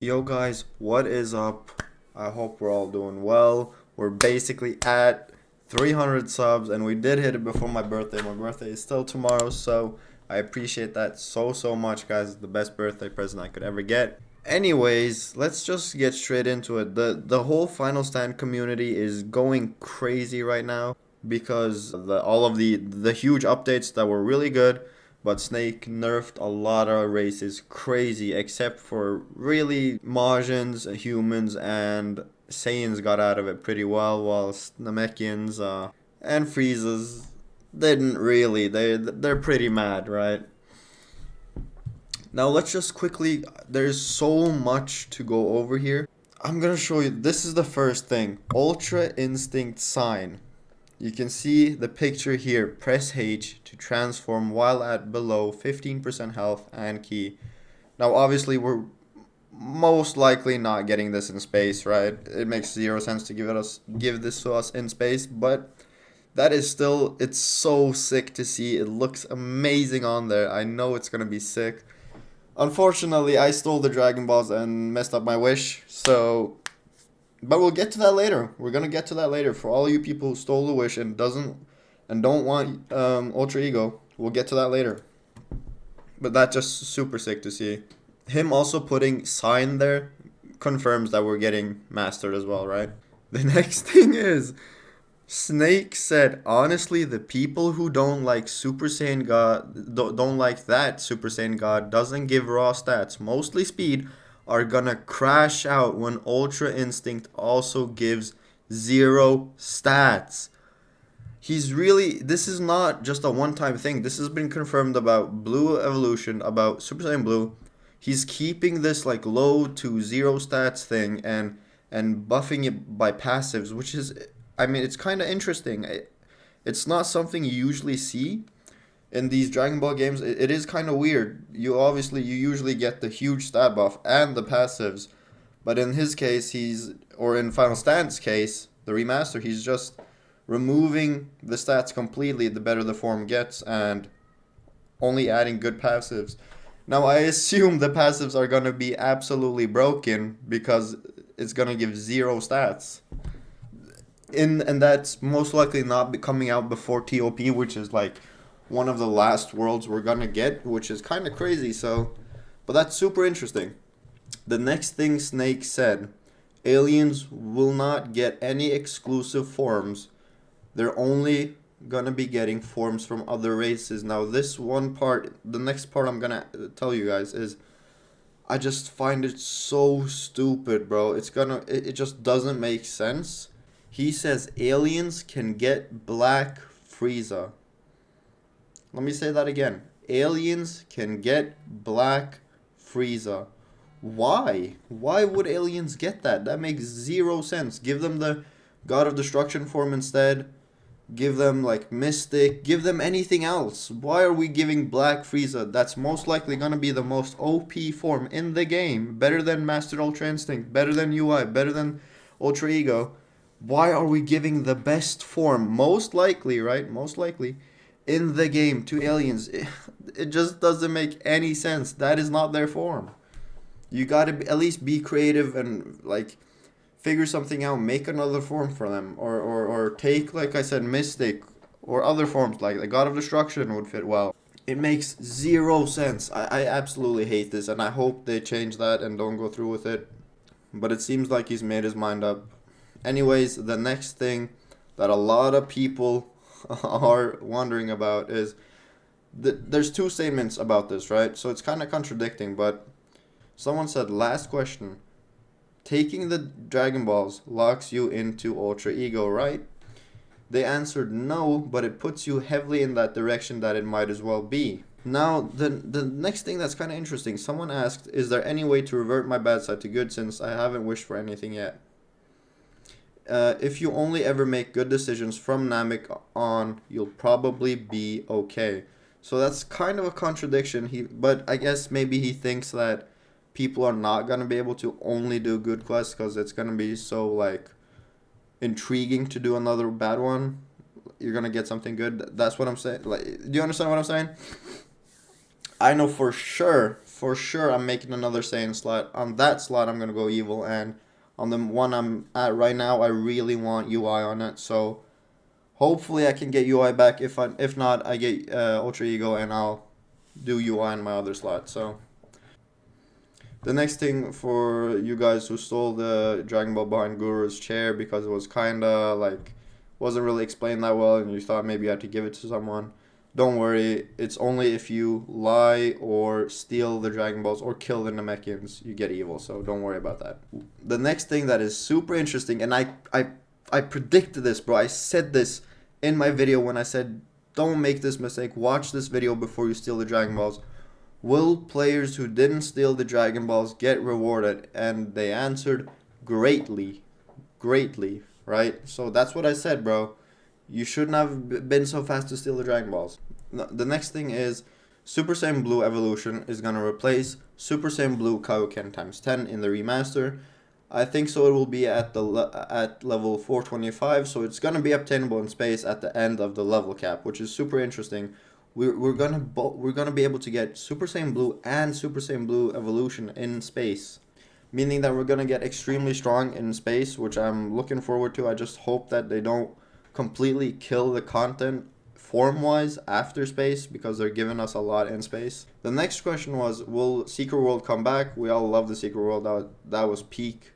Yo guys, what is up? I hope we're all doing well. We're basically at 300 subs and we did hit it before my birthday. My birthday is still tomorrow, so I appreciate that so much, guys. It's the best birthday present I could ever get. Anyways, let's just get straight into it. The whole Final Stand community is going crazy right now because all of the huge updates that were really good. But Snake nerfed a lot of races crazy, except for really Mahjons, humans, and Saiyans got out of it pretty well, whilst Namekians and Friezas didn't really. They're pretty mad, right? Now let's just quickly. There's so much to go over here. I'm gonna show you. This is the first thing. Ultra Instinct sign. You can see the picture here. Press H to transform while at below 15% health and key. Now obviously we're most likely not getting this in space, right? It makes zero sense to give this to us in space, but that is still, it's so sick to see. It looks amazing on there. I know it's gonna be sick. Unfortunately, I stole the Dragon Balls and messed up my wish, so but we'll get to that later. We're gonna get to that later. For all you people who stole the wish and don't want Ultra Ego, we'll get to that later. But that's just super sick to see. Him also putting sign there confirms that we're getting mastered as well, right? The next thing is Snake said, honestly, the people who don't like Super Saiyan God, don't like that Super Saiyan God doesn't give raw stats, mostly speed, are gonna crash out when Ultra Instinct also gives zero stats. He's really, this is not just a one-time thing. This has been confirmed about Blue Evolution, about Super Saiyan Blue. He's keeping this like low to zero stats thing and buffing it by passives, which is, I mean, it's kind of interesting. It's not something you usually see in these Dragon Ball games. It is kind of weird. You usually get the huge stat buff and the passives, but in his case, or in Final Stand's case, the remaster, he's just removing the stats completely the better the form gets and only adding good passives. Now I assume the passives are gonna be absolutely broken because it's gonna give zero stats. And that's most likely not coming out before TOP, which is like one of the last worlds we're gonna get, which is kind of crazy. So, but that's super interesting. The next thing Snake said, aliens will not get any exclusive forms. They're only gonna be getting forms from other races. Now this one part, the next part I'm gonna tell you guys is, I just find it so stupid, bro. It just doesn't make sense. He says aliens can get Black Frieza. Let me say that again. Aliens can get Black Frieza. Why? Why would aliens get that? That makes zero sense. Give them the God of Destruction form instead. Give them like Mystic. Give them anything else. Why are we giving Black Frieza? That's most likely gonna be the most OP form in the game. Better than Master Ultra Instinct. Better than MUI. Better than Ultra Ego. Why are we giving the best form, most likely, right? Most likely, in the game to aliens? It just doesn't make any sense. That is not their form. You gotta at least be creative and like figure something out. Make another form for them, or take, like I said, Mystic or other forms like the God of Destruction would fit well. It makes zero sense. I absolutely hate this, and I hope they change that and don't go through with it. But it seems like he's made his mind up. Anyways, the next thing that a lot of people are wondering about is there's two statements about this, right? So it's kind of contradicting, but someone said, last question, taking the Dragon Balls locks you into Ultra Ego, right? They answered no, but it puts you heavily in that direction that it might as well be. Now, the next thing that's kind of interesting, someone asked, is there any way to revert my bad side to good since I haven't wished for anything yet? If you only ever make good decisions from Namek on, you'll probably be okay. So that's kind of a contradiction. But I guess maybe he thinks that people are not gonna be able to only do good quests because it's gonna be so like intriguing to do another bad one. You're gonna get something good. That's what I'm saying. Like, do you understand what I'm saying? I know for for sure I'm making another Saiyan slot. On that slot, I'm gonna go evil, and on the one I'm at right now, I really want UI on it. So hopefully I can get UI back. If not, I get Ultra Ego, and I'll do UI in my other slot. So the next thing for you guys who stole the Dragon Ball behind Guru's chair because it was kinda like wasn't really explained that well, and you thought maybe you had to give it to someone. Don't worry, it's only if you lie or steal the Dragon Balls or kill the Namekians you get evil, so don't worry about that. The next thing that is super interesting, and I predicted this, bro. I said this in my video when I said, don't make this mistake. Watch this video before you steal the Dragon Balls. Will players who didn't steal the Dragon Balls get rewarded? And they answered greatly. Greatly, right? So that's what I said, bro. You shouldn't have been so fast to steal the Dragon Balls. The next thing is Super Saiyan Blue Evolution is going to replace Super Saiyan Blue Kaioken times 10 in the remaster. I think so it will be at level 425, so it's going to be obtainable in space at the end of the level cap, which is super interesting. We're gonna be able to get Super Saiyan Blue and Super Saiyan Blue Evolution in space, meaning that we're gonna get extremely strong in space, which I'm looking forward to. I just hope that they don't completely kill the content form-wise after space, because they're giving us a lot in space. The next question was, will Secret World come back? We all love the Secret World. That was peak,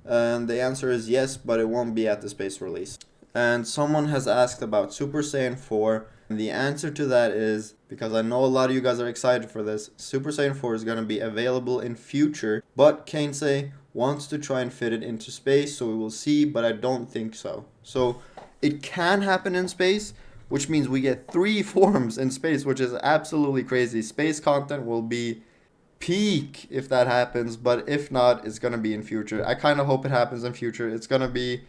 and the answer is yes, but it won't be at the space release. And someone has asked about Super Saiyan 4. And the answer to that is, because I know a lot of you guys are excited for this, Super Saiyan 4 is going to be available in future, but Kainsei wants to try and fit it into space, so we will see, but I don't think so. So it can happen in space, which means we get 3 forms in space, which is absolutely crazy. Space content will be peak if that happens, but if not, it's going to be in future. I kind of hope it happens in future. It's going to be...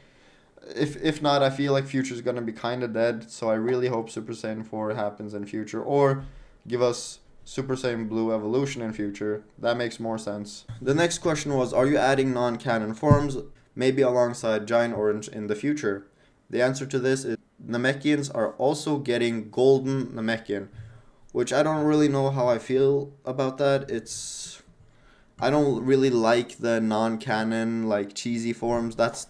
If not, I feel like future is going to be kind of dead, so I really hope Super Saiyan 4 happens in future, or give us Super Saiyan Blue Evolution in future. That makes more sense. The next question was, are you adding non-canon forms, maybe alongside Giant Orange in the future? The answer to this is Namekians are also getting Golden Namekian, which I don't really know how I feel about that. I don't really like the non-canon, like, cheesy forms. That's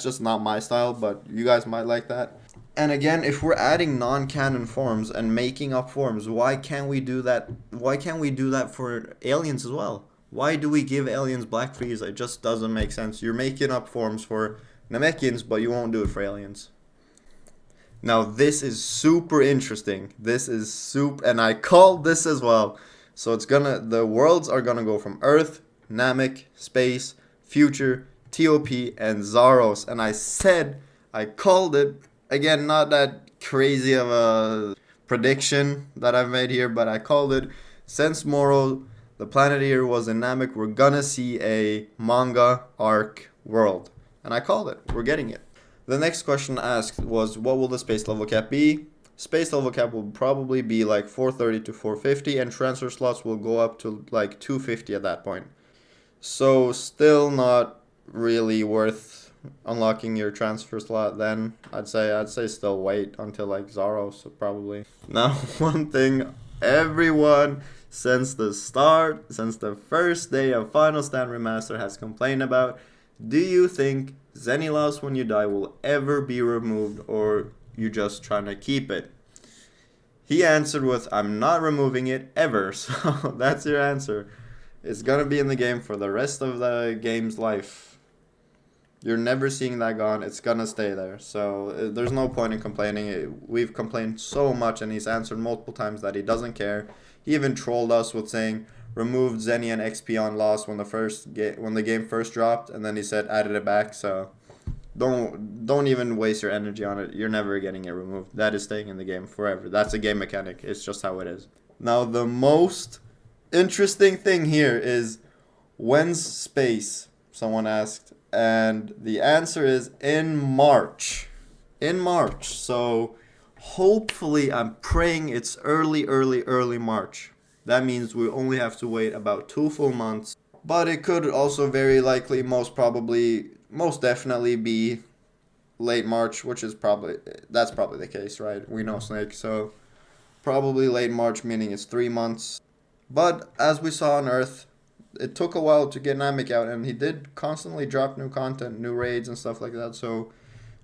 just not my style, but you guys might like that. And again, if we're adding non-canon forms and making up forms, why can't we do that? Why can't we do that for aliens as well? Why do we give aliens Black Frieza? It just doesn't make sense. You're making up forms for Namekians, but you won't do it for aliens. Now, this is super interesting. This is super, and I called this as well. So the worlds are gonna go from Earth, Namek, Space, Future, TOP, and Zaros. And I called it, again, not that crazy of a prediction that I've made here, but I called it, since Moro, the Planeteer, was in Namek, we're gonna see a manga arc world. And I called it, we're getting it. The next question asked was, what will the space level cap be? Space level cap will probably be like 430 to 450, and transfer slots will go up to like 250 at that point. So still not really worth unlocking your transfer slot then. I'd say still wait until like Zaros probably. Now, one thing everyone since the first day of Final Stand Remaster has complained about, do you think Zeni Lost When You Die will ever be removed, or you just trying to keep it? He answered with, I'm not removing it ever. So that's your answer. It's gonna be in the game for the rest of the game's life. You're never seeing that gone. It's gonna stay there. So there's no point in complaining. We've complained so much, and he's answered multiple times that he doesn't care. He even trolled us with saying, removed Zeni and XP on Lost when the game first dropped, and then he said added it back. So don't even waste your energy on it. You're never getting it removed. That is staying in the game forever. That's a game mechanic. It's just how it is. Now, the most interesting thing here is, when's space? Someone asked, and the answer is in March. In March. So hopefully, I'm praying it's early March. That means we only have to wait about 2 full months. But it could also very likely, most definitely be late March, that's probably the case, right? We know Snake, so probably late March, meaning it's 3 months. But as we saw on Earth, it took a while to get Namek out, and he did constantly drop new content, new raids and stuff like that. So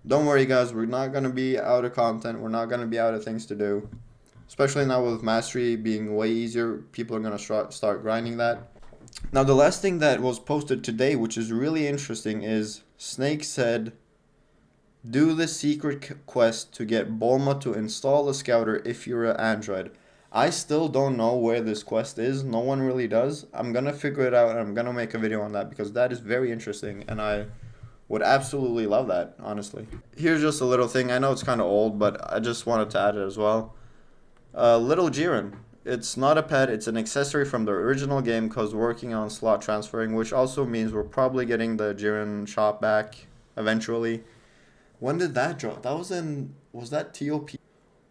don't worry, guys, we're not gonna be out of content. We're not gonna be out of things to do. Especially now with Mastery being way easier, people are gonna start grinding that. Now the last thing that was posted today, which is really interesting, is Snake said, do the secret quest to get Bulma to install a scouter if you're an Android. I still don't know where this quest is. No one really does. I'm gonna figure it out and I'm gonna make a video on that because that is very interesting and I would absolutely love that, honestly. Here's just a little thing. I know it's kind of old, but I just wanted to add it as well. Little Jiren. It's not a pet, it's an accessory from the original game because working on slot transferring, which also means we're probably getting the Jiren shop back eventually. When did that drop? That was that TOP?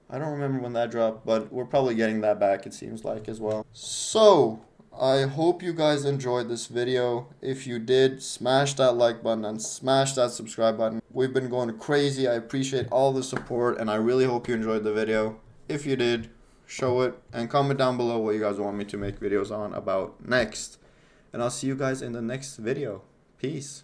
I don't remember when that dropped, but we're probably getting that back, it seems like, as well. So, I hope you guys enjoyed this video. If you did, smash that like button and smash that subscribe button. We've been going crazy. I appreciate all the support, and I really hope you enjoyed the video. If you did, show it, and comment down below what you guys want me to make videos on about next. And I'll see you guys in the next video. Peace.